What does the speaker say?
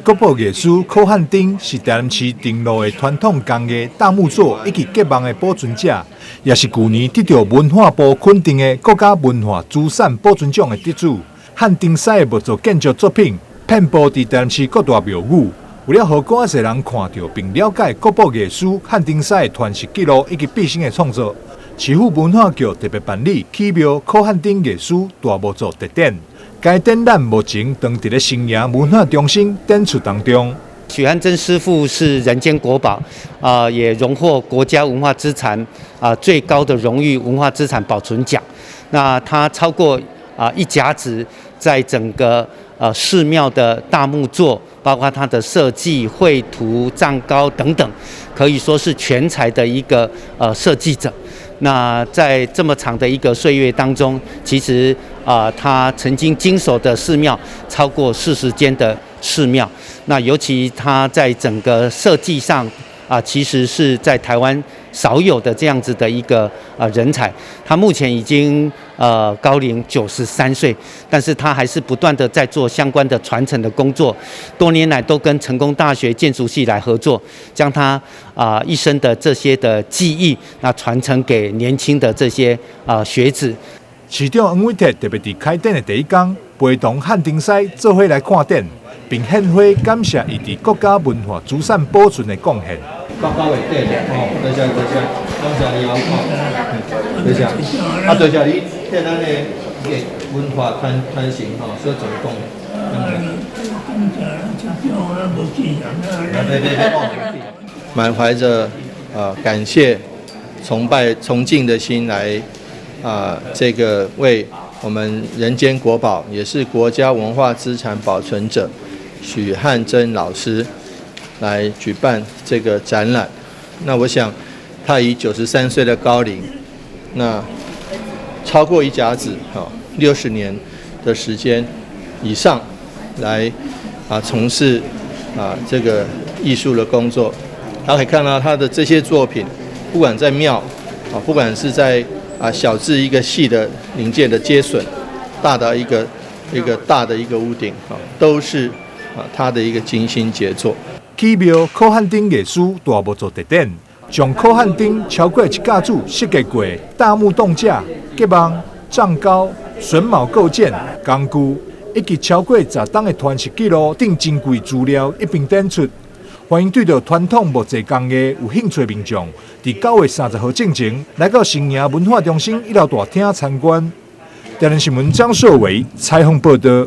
国宝艺术考汉丁是台南市定路的传统工艺大木作以及结网的保存者，也是去年得到文化部肯定的国家文化资产保存奖的得主。汉丁赛的木造建筑作品遍布在台南市各大庙宇，为了让更多人看到并了解国宝艺术汉丁赛的传世记录以及毕生的创作，市府文化局特别办理起庙考汉丁艺术大木作特展。该展览目前当伫咧新营文化中心展出当中。许汉珍师傅是人间国宝，也荣获国家文化资产最高的荣誉文化资产保存奖。那它超过1甲子，在整个寺庙的大木作，包括它的设计、绘图、藏高等等，可以说是全才的一个设计者。那在这么长的一个岁月当中，其实他曾经经手的寺庙超过40间的寺庙。那尤其他在整个设计上其实是在台湾少有的这样子的一个人才。他目前已经高龄93岁，但是他还是不断的在做相关的传承的工作。多年来都跟成功大学建筑系来合作，将他一生的这些的技艺传承给年轻的这些学子。市长黄伟哲特别伫开展的第一天，陪同汉丁赛做伙来看展，并献花感谢伊伫国家文化资产保存的贡献。报告伟对的多谢，感谢你多谢。多谢你对咱的文化传承所做贡献。满怀着感谢、崇拜、崇敬的心来这个为我们人间国宝，也是国家文化资产保存者许汉珍老师来举办这个展览。那我想他以93岁的高龄，那超过1甲子60年的时间以上来从事这个艺术的工作。大家可以看到他的这些作品，不管在庙不管是在小至一个细的零件的接榫，大的一个大的一个屋顶都是他的一个精心杰作。起庙考汉丁艺术大木作特展，将考汉丁超过1甲子设计过大木栋架、结网、藏高、榫卯构件、工具，以及超过10档的传世记录等珍贵资料一并展出。欢迎对着传统木造工艺有兴趣的民众，在9月30号进前来到新营文化中心1楼大厅参观。台南新闻张硕伟采访报道。